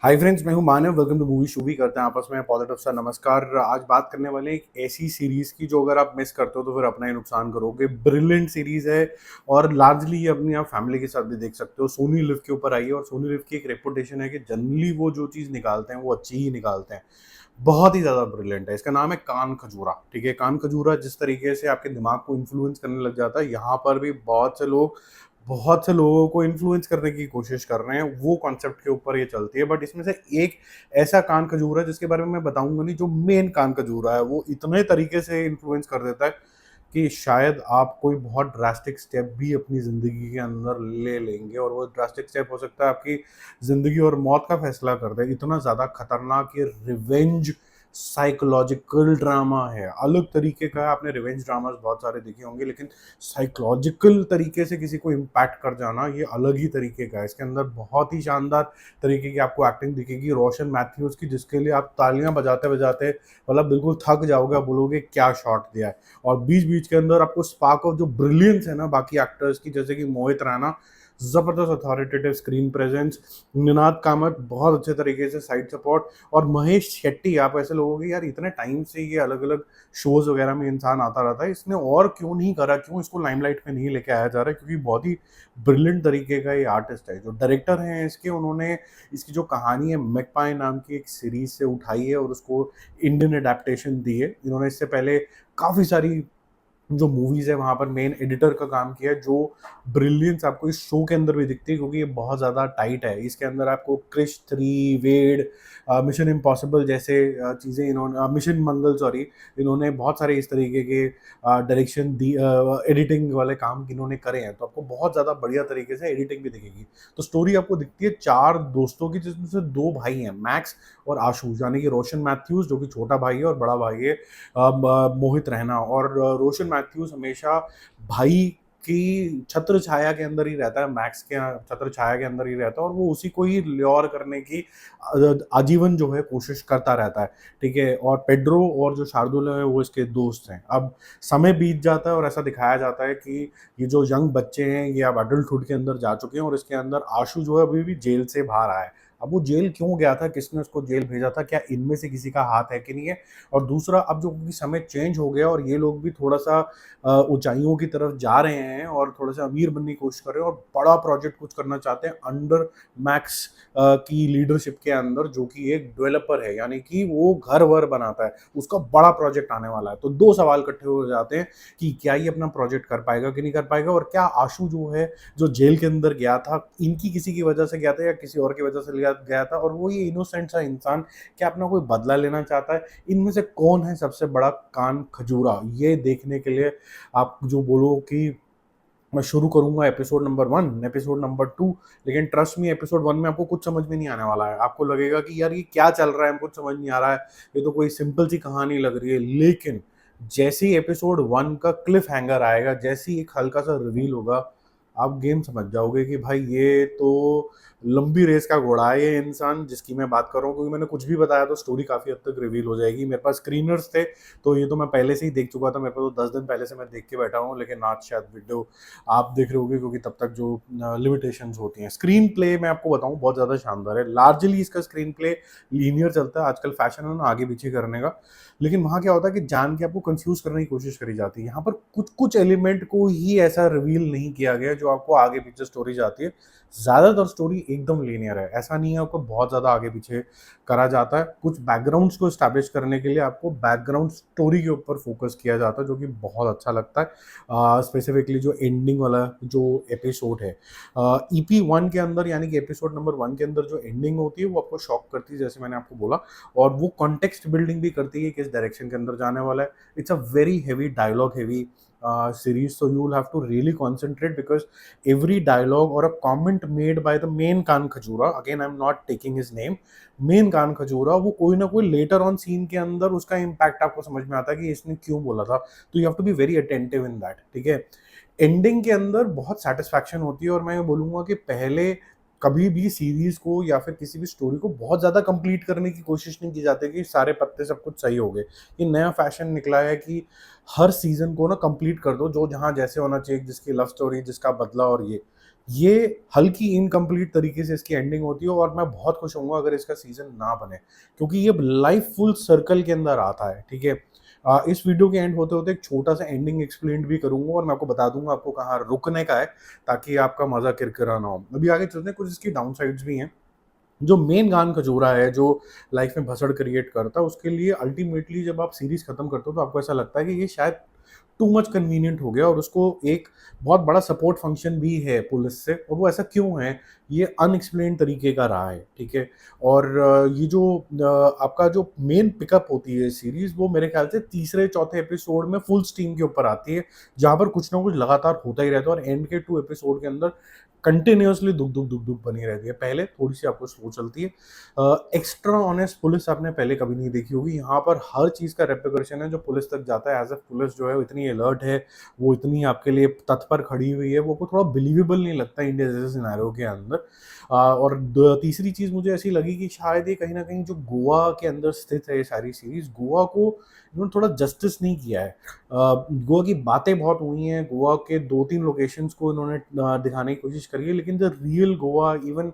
हाय friends, मैं हूं Manav. Welcome to movie shoovy. करते हैं आपस में पॉजिटिव सा नमस्कार। आज बात करने वाले हैं एक ऐसी सीरीज की जो अगर आप मिस करते हो तो फिर अपना ही नुकसान करोगे। ब्रिलियंट सीरीज है और लार्जली ये अपनी आप फैमिली के साथ भी देख सकते हो। सोनी लिव के ऊपर आई है और सोनी लिव की एक रेपुटेशन है कि जनरली वो जो चीज़ निकालते हैं वो अच्छी ही निकालते हैं। बहुत ही ज़्यादा ब्रिलियंट है। इसका नाम है कान खजूरा। ठीक है, कान खजूरा जिस तरीके से आपके दिमाग को इन्फ्लुएंस करने लग जाता है, यहाँ पर भी बहुत से लोगों को इन्फ्लुएंस करने की कोशिश कर रहे हैं। वो कॉन्सेप्ट के ऊपर ये चलती है। बट इसमें से एक ऐसा कान खजूरा है जिसके बारे में मैं बताऊंगा नहीं। जो मेन कान खजूरा है वो इतने तरीके से इन्फ्लुएंस कर देता है कि शायद आप कोई बहुत ड्रास्टिक स्टेप भी अपनी ज़िंदगी के अंदर ले लेंगे और वो ड्रास्टिक स्टेप हो सकता है आपकी ज़िंदगी और मौत का फैसला कर दे। इतना ज़्यादा खतरनाक ये रिवेंज साइकोलॉजिकल ड्रामा है। अलग तरीके का है। आपने रिवेंज ड्रामास बहुत सारे देखे होंगे, लेकिन साइकोलॉजिकल तरीके से किसी को इम्पैक्ट कर जाना ये अलग ही तरीके का है। इसके अंदर बहुत ही शानदार तरीके की आपको एक्टिंग दिखेगी रोशन मैथ्यूज़ की, जिसके लिए आप तालियां बजाते बजाते मतलब बिल्कुल थक जाओगे। आप बोलोगे क्या शॉट दिया है। और बीच बीच के अंदर आपको स्पार्क ऑफ जो ब्रिलियंस है ना बाकी एक्टर्स की, जैसे कि मोहित रैना, जबरदस्त authoritative screen presence, Ninad Kamat बहुत अच्छे तरीके से साइड सपोर्ट, और महेश शेट्टी। आप ऐसे लोगोगे यार इतने टाइम से ये अलग अलग शोज वगैरह में इंसान आता रहता है, इसने और क्यों नहीं करा, क्यों इसको लाइमलाइट में नहीं लेके आया जा रहा है? क्योंकि बहुत ही ब्रिलियंट तरीके का ये आर्टिस्ट है। जो डायरेक्टर हैं इसके, उन्होंने इसकी जो कहानी है मैगपाई नाम की एक सीरीज से उठाई है और उसको इंडियन एडेप्टेशन दी है। इन्होंने इससे पहले काफ़ी सारी जो मूवीज़ है वहाँ पर मेन एडिटर का काम किया है। जो ब्रिलियंस आपको इस शो के अंदर भी दिखती है, क्योंकि ये बहुत ज़्यादा टाइट है। इसके अंदर आपको क्रिश 3, वेड, मिशन इम्पॉसिबल जैसे चीज़ें इन्होंने, मिशन मंगल सॉरी, इन्होंने बहुत सारे इस तरीके के डायरेक्शन दी, एडिटिंग वाले काम इन्होंने करे हैं। तो आपको बहुत ज़्यादा बढ़िया तरीके से एडिटिंग भी दिखेगी। तो स्टोरी आपको दिखती है 4 दोस्तों की, जिसमें से 2 भाई हैं, मैक्स और आशु, यानी कि रोशन मैथ्यूज़ जो कि छोटा भाई है और बड़ा भाई है मोहित रैना। और रोशन मैथ्यूज हमेशा भाई की छत्र छाया के अंदर ही रहता है, मैक्स के छत्र छाया के अंदर ही रहता है, और वो उसी को ही ल्योर करने की आजीवन जो है कोशिश करता रहता है। ठीक है, और पेड्रो और जो शार्दुल है वो इसके दोस्त हैं। अब समय बीत जाता है और ऐसा दिखाया जाता है कि ये जो यंग बच्चे हैं ये अब अडल्टहुड के अंदर जा चुके हैं, और इसके अंदर आशु जो है अभी भी जेल से बाहर आया है। अब वो जेल क्यों गया था, किसने उसको जेल भेजा था, क्या इनमें से किसी का हाथ है कि नहीं है? और दूसरा, अब जो क्योंकि समय चेंज हो गया और ये लोग भी थोड़ा-सा ऊँचाइयों की तरफ जा रहे हैं और थोड़ा-सा अमीर बनने की कोशिश कर रहे हैं और बड़ा प्रोजेक्ट कुछ करना चाहते हैं अंडर मैक्स की लीडरशिप के अंदर, जो कि एक डेवलपर है, यानी कि वो घर-वर बनाता है। उसका बड़ा प्रोजेक्ट आने वाला है। तो 2 सवाल इकट्ठे हो जाते हैं कि क्या ये अपना प्रोजेक्ट कर पाएगा कि नहीं कर पाएगा, और क्या आशु जो है, जो जेल के अंदर गया था, इनकी किसी की वजह से गया था या किसी और की वजह से लिया गया था, और वो ये इनोसेंट सा इंसान क्या अपना कोई बदला लेना चाहता है? इनमें से कौन है सबसे बड़ा कान खजूरा? ये देखने के लिए आप जो बोलो कि मैं शुरू करूँगा एपिसोड नंबर 1, एपिसोड नंबर 2, लेकिन ट्रस्ट मी एपिसोड 1 में आपको कुछ समझ में नहीं आने वाला है। आपको लगेगा कि यार ये क्या चल रहा है, कुछ समझ नहीं आ रहा है, ये तो कोई सिंपल सी कहानी लग रही है। लेकिन जैसे ही एपिसोड 1 का क्लिफ हैंगर आएगा, जैसे ही एक हल्का-सा रिवील होगा, आप गेम समझ जाओगे कि भाई ये तो लंबी रेस का घोड़ा है ये इंसान जिसकी मैं बात कर रहा हूँ। क्योंकि मैंने कुछ भी बताया तो स्टोरी काफ़ी हद तक रिवील हो जाएगी। मेरे पास स्क्रीनर्स थे, तो ये तो मैं पहले से ही देख चुका था। मेरे पास तो 10 दिन पहले से मैं देख के बैठा हूँ, लेकिन आज शायद वीडियो आप देख रहे होगे, क्योंकि तब तक जो लिमिटेशंस होती हैं। स्क्रीन प्ले मैं आपको बताऊँ बहुत ज़्यादा शानदार है। लार्जली इसका स्क्रीन प्ले लीनियर चलता है। आजकल फैशन है ना आगे-पीछे करने का। लेकिन वहाँ क्या होता है कि जान के आपको कंफ्यूज करने की कोशिश करी जाती है। यहाँ पर कुछ-कुछ एलिमेंट को ही ऐसा रिवील नहीं किया गया जो आपको आगे-पीछे स्टोरी जाती है। ज़्यादातर स्टोरी एकदम लीनियर है। ऐसा नहीं है आपको बहुत ज़्यादा आगे-पीछे करा जाता है। कुछ बैकग्राउंड्स को एस्टैब्लिश करने के लिए आपको बैकग्राउंड स्टोरी के ऊपर फोकस किया जाता है, जो कि बहुत अच्छा लगता है। स्पेसिफिकली जो एंडिंग वाला जो एपिसोड है, ईपी 1 के अंदर, यानी कि एपिसोड नंबर 1 के अंदर जो एंडिंग होती है वो आपको शॉक करती है, जैसे मैंने आपको बोला। और वो कॉन्टेक्स्ट बिल्डिंग भी करती है किस डायरेक्शन के अंदर जाने वाला है। It's a very heavy dialogue heavy series, so you will have to really concentrate because every dialogue or a comment made by the main Khan Khajura, again I'm not taking his name, main कान खजूरा, वो कोई ना कोई later on scene के अंदर उसका impact आपको समझ में आता है कि इसने क्यों बोला था। तो you have to be very attentive in that. ठीक है, एंडिंग के अंदर बहुत सेटिस्फैक्शन होती है। और मैं ये बोलूँगा कि पहले कभी भी सीरीज़ को या फिर किसी भी स्टोरी को बहुत ज़्यादा कंप्लीट करने की कोशिश नहीं की जाती कि सारे पत्ते सब कुछ सही हो गए। ये नया फैशन निकला है कि हर सीज़न को ना कंप्लीट कर दो, जो जहाँ जैसे होना चाहिए, जिसकी लव स्टोरी, जिसका बदला और ये। ये हल्की इनकम्प्लीट तरीके से इसकी एंडिंग होती है और मैं बहुत खुश होऊँगा अगर इसका सीज़न ना बने, क्योंकि ये लाइफ फुल सर्कल के अंदर आता है, ठीक है? इस वीडियो के एंड होते-होते एक छोटा-सा एंडिंग एक्सप्लेन भी करूँगा और मैं आपको बता दूँगा आपको कहाँ रुकने का है, ताकि आपका मज़ा किरकिरा ना हो। अभी आगे चलते हैं, कुछ इसकी डाउनसाइड्स भी हैं। जो मेन गान खजूरा है, जो लाइफ में भसड़ क्रिएट करता है, उसके लिए अल्टीमेटली जब आप सीरीज़ खत्म करते हो तो आपको ऐसा लगता है कि ये शायद टू मच कन्वीनिएंट हो गया और उसको एक बहुत बड़ा सपोर्ट फंक्शन भी है पुलिस से, और वो ऐसा क्यों है, ये अनएक्सप्लेन्ड तरीके का रहा है, ठीक है? और ये जो आपका जो मेन पिकअप होती है सीरीज़, वो मेरे ख्याल से तीसरे-चौथे एपिसोड में फुल स्टीम के ऊपर आती है, जहाँ पर कुछ ना कुछ लगातार होता ही रहता है और एंड के 2 एपिसोड के अंदर कंटिन्यूअसली दुक-दुक बनी रहती है। पहले थोड़ी-सी आपको स्लो चलती है। एक्स्ट्रा ऑनेस्ट पुलिस आपने पहले कभी नहीं देखी होगी। यहाँ पर हर चीज़ का रेपरकशन है जो पुलिस तक जाता है। एज़ अ पुलिस जो है वो इतनी अलर्ट है, वो इतनी आपके लिए तत्पर खड़ी हुई है, वो को थोड़ा बिलीवेबल नहीं लगता इंडिया जैसे सिनेरियो के अंदर। और द तीसरी चीज़ मुझे ऐसी लगी कि शायद ये कहीं न कहीं जो गोवा के अंदर स्थित है ये सारी सीरीज़, गोवा को इन्होंने थोड़ा जस्टिस नहीं किया है। गोवा की बातें बहुत हुई हैं, गोवा के 2-3 लोकेशंस को इन्होंने दिखाने की कोशिश करी है, लेकिन द रियल गोवा इवन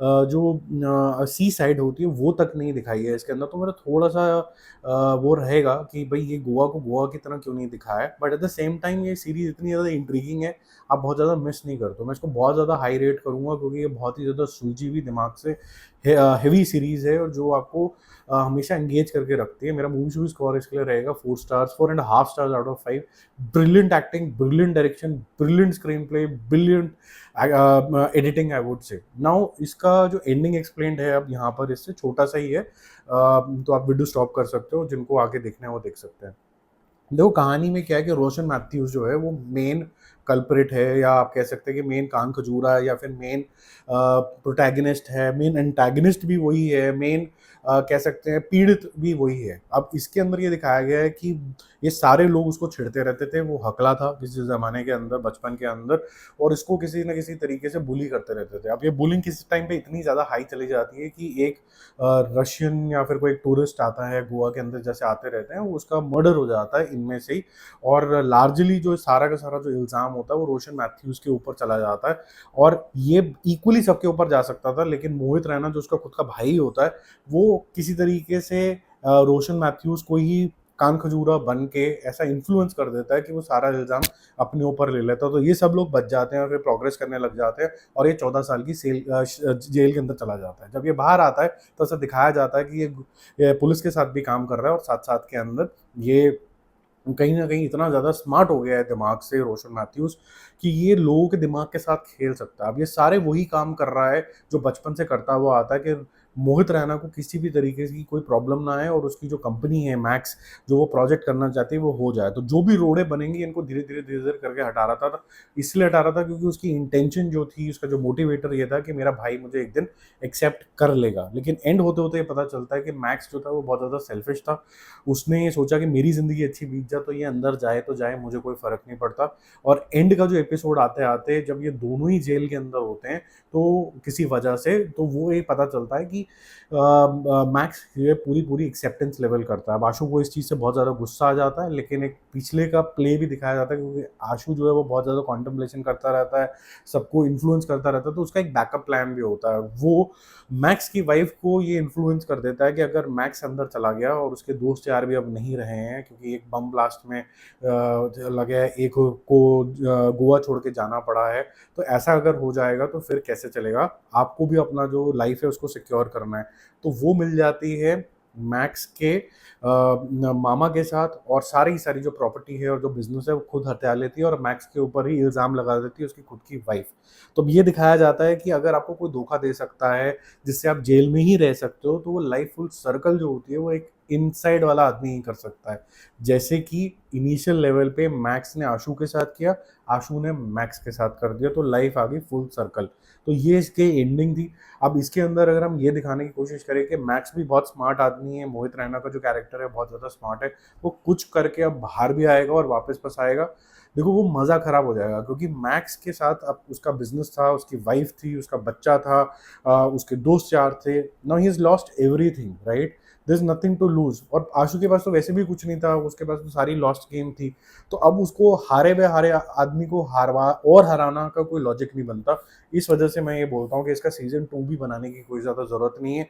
जो सी साइड होती है वो तक नहीं दिखाई है इसके अंदर। तो मेरा थोड़ा-सा वो रहेगा कि भई ये गोवा को गोवा की तरह क्यों नहीं दिखाया है। But at the same time ये सीरीज़ इतनी ज़्यादा इंट्रिगिंग है, आप बहुत ज़्यादा मिस नहीं करते हो। मैं इसको बहुत ज़्यादा हाई रेट करूँगा क्योंकि ये बहुत ही ज़्यादा सूझी हुई दिमाग से हेवी सीरीज़ है और जो आपको हमेशा एंगेज करके रखती है। मेरा मूवी-शूवी स्कोर इसके लिए रहेगा 4 stars, 4 and half stars out of 5। Brilliant acting, brilliant direction, brilliant screen play, brilliant editing I would say. Now इसका जो एंडिंग एक्सप्लेन्ड है अब यहाँ पर इससे छोटा-सा ही है। तो आप वीडियो स्टॉप कर सकते हो, जिनको आगे देखना है वो देख सकते हैं। देखो कहानी में क्या है कि रोशन मैथ्यूज़ जो है वो मेन कल्प्रिट है, या आप कह सकते हैं कि मेन कान खजूरा है, या फिर मेन प्रोटैगनिस्ट है, मेन एंटागनिस्ट भी वही है, मेन कह सकते हैं पीड़ित भी वही है। अब इसके अंदर ये दिखाया गया है कि ये सारे लोग उसको छेड़ते रहते थे, वो हकला था किसी ज़माने के अंदर, बचपन के अंदर, और इसको किसी न किसी तरीके से बुली करते रहते थे। अब ये बुलिंग किसी टाइम पे इतनी ज़्यादा हाई चली जाती है कि एक रशियन या फिर कोई एक टूरिस्ट आता है गोवा के अंदर, जैसे आते रहते हैं, वो उसका मर्डर हो जाता है इनमें से ही, और लार्जली जो सारा का सारा जो इल्ज़ाम होता है वो रोशन मैथ्यूज़ के ऊपर चला जाता है। और ये इक्वली सबके ऊपर जा सकता था, लेकिन मोहित रैना जो उसका खुद का भाई होता है, वो किसी तरीके से रोशन मैथ्यूज़ को ही कान खजूरा बन के ऐसा इन्फ्लुएंस कर देता है कि वो सारा इल्ज़ाम अपने ऊपर ले लेता है। तो ये सब लोग बच जाते हैं और फिर प्रोग्रेस करने लग जाते हैं, और ये 14 साल की जेल के अंदर चला जाता है। जब ये बाहर आता है तो ऐसा दिखाया जाता है कि ये पुलिस के साथ भी काम कर रहा है, और साथ-साथ के अंदर ये कहीं न कहीं इतना ज़्यादा स्मार्ट हो गया है दिमाग से रोशन मैथ्यूज़, कि ये लोगों के दिमाग के साथ खेल सकता है। अब ये सारे वही काम कर रहा है जो बचपन से करता हुआ आता है, कि मोहित रैना को किसी भी तरीके की कोई प्रॉब्लम ना आए और उसकी जो कंपनी है मैक्स, जो वो प्रोजेक्ट करना चाहती है वो हो जाए। तो जो भी रोड़े बनेंगी इनको धीरे-धीरे, धीरे-धीरे करके हटा रहा था। इसलिए हटा रहा था क्योंकि उसकी इंटेंशन जो थी, उसका जो मोटिवेटर ये था कि मेरा भाई मुझे एक दिन एक्सेप्ट कर लेगा। लेकिन एंड होते-होते ये पता चलता है कि मैक्स जो था वो बहुत ज़्यादा सेल्फिश था। उसने ये सोचा कि मेरी ज़िंदगी अच्छी बीत जाए तो ये अंदर जाए तो जाए, मुझे कोई फ़र्क नहीं पड़ता। और एंड का जो एपिसोड आते-आते जब ये दोनों ही जेल के अंदर होते हैं, तो किसी वजह से तो वो ये पता चलता है कि मैक्स ये पूरी-पूरी एक्सेप्टेंस लेवल करता है। अब आशु को इस चीज़ से बहुत ज़्यादा गुस्सा आ जाता है, लेकिन एक पिछले का प्ले भी दिखाया जाता है, क्योंकि आशु जो है वो बहुत ज़्यादा कॉन्टेम्पलेशन करता रहता है, सबको इन्फ्लुएंस करता रहता है, तो उसका एक बैकअप प्लान भी होता है। वो मैक्स की वाइफ़ को ये इन्फ्लुएंस कर देता है कि अगर मैक्स अंदर चला गया और उसके दोस्त यार भी अब नहीं रहे हैं, क्योंकि एक बम ब्लास्ट में लगा है, एक को गोवा छोड़ के जाना पड़ा है, तो ऐसा अगर हो जाएगा तो फिर कैसे चलेगा? आपको भी अपना जो लाइफ़ है उसको सिक्योर करना है। तो वो मिल जाती है मैक्स के मामा के साथ, और सारी की सारी जो प्रॉपर्टी है और जो बिज़नेस है वो खुद हथिया लेती है और मैक्स के ऊपर ही इल्ज़ाम लगा देती है उसकी खुद की वाइफ़। तो अब ये दिखाया जाता है कि अगर आपको कोई धोखा दे सकता है, जिससे आप जेल में ही रह सकते हो, तो वो लाइफ़ फुल सर्कल जो होती है वो एक इनसाइड वाला आदमी ही कर सकता है। जैसे कि इनिशियल लेवल पे मैक्स ने आशु के साथ किया, आशु ने मैक्स के साथ कर दिया, तो लाइफ़ आ गई फुल सर्कल। तो ये इसकी एंडिंग थी। अब इसके अंदर अगर हम ये दिखाने की कोशिश करें कि मैक्स भी बहुत स्मार्ट आदमी है, मोहित रैना का जो कैरेक्टर है बहुत ज़्यादा स्मार्ट है, वो कुछ करके अब बाहर भी आएगा और वापस आएगा। देखो वो मज़ा ख़राब हो जाएगा, क्योंकि मैक्स के साथ अब उसका बिज़नेस था, उसकी वाइफ़ थी, उसका बच्चा था, उसके दोस्त यार थे। Now he has lost everything, right? There is nothing to lose. और आशु के पास तो वैसे भी कुछ नहीं था, उसके पास तो सारी लॉस्ट गेम थी। तो अब उसको हारे आदमी को हराना का कोई लॉजिक नहीं बनता। इस वजह से मैं ये बोलता हूँ कि इसका सीज़न 2 भी बनाने की कोई ज़्यादा ज़रूरत नहीं है।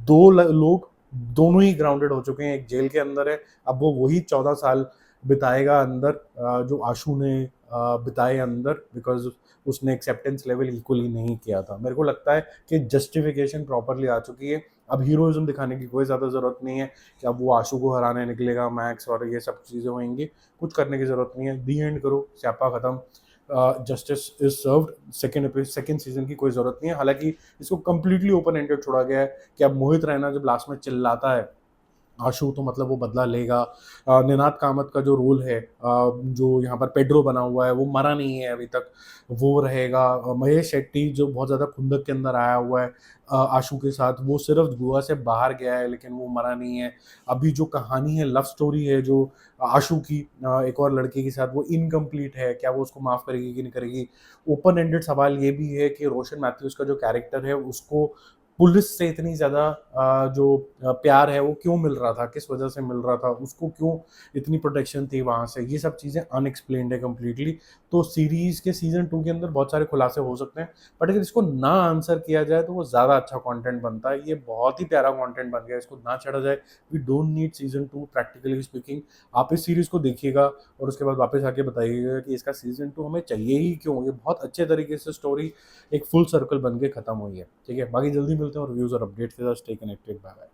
2 ल लोग दोनों ही ग्राउंडेड हो चुके हैं, एक जेल के अंदर है, अब वो वही 14 साल बिताएगा अंदर, जो आशु ने बिताए अंदर, बिकॉज़ उसने एक्सेप्टेंस लेवल इक्वली नहीं किया था। मेरे को लगता है कि जस्टिफिकेशन प्रॉपर्ली आ चुकी है। अब हीरोइज़्म दिखाने की कोई ज़्यादा ज़रूरत नहीं है कि अब वो आशु को हराने निकलेगा मैक्स और ये सब चीज़ें होंगी। कुछ करने की ज़रूरत नहीं है। दी एंड करो, स्यापा खत्म। Justice is served. Second season की कोई ज़रूरत नहीं है। हालाँकि इसको कंप्लीटली ओपन एंडेड छोड़ा गया है कि अब मोहित रैना जब लास्ट में चिल्लाता है आशु, तो मतलब वो बदला लेगा। निनाद कामत का जो रोल है, जो यहाँ पर पेड्रो बना हुआ है, वो मरा नहीं है अभी तक, वो रहेगा। महेश शेट्टी जो बहुत ज़्यादा खुंदक के अंदर आया हुआ है आशु के साथ, वो सिर्फ गोवा से बाहर गया है लेकिन वो मरा नहीं है। अभी जो कहानी है, लव स्टोरी है जो आशु की एक और लड़के के साथ, वो इनकम्प्लीट है। क्या वो उसको माफ़ करेगी कि नहीं करेगी? ओपन एंडेड सवाल ये भी है कि रोशन मैथ्यूज़ का जो कैरेक्टर है, उसको पुलिस से इतनी ज़्यादा जो प्यार है वो क्यों मिल रहा था, किस वजह से मिल रहा था, उसको क्यों इतनी प्रोटेक्शन थी वहाँ से, ये सब चीज़ें अनएक्सप्लेन्ड है कंप्लीटली। तो सीरीज़ के सीज़न 2 के अंदर बहुत सारे खुलासे हो सकते हैं, बट अगर इसको ना आंसर किया जाए तो वो ज़्यादा अच्छा कंटेंट बनता है। ये बहुत ही प्यारा कंटेंट बन गया है, इसको ना छेड़ा जाए। We don't need season 2 practically speaking. आप इस सीरीज़ को देखिएगा और उसके बाद वापस आके बताइएगा कि इसका सीज़न 2 हमें चाहिए ही क्यों? ये बहुत अच्छे तरीके से स्टोरी एक फुल सर्कल बन के खत्म हुई है। ठीक है? बाकी जल्दी मिलते हैं और रिव्यूज़ और अपडेट्स के साथ। Stay connected. Bye bye.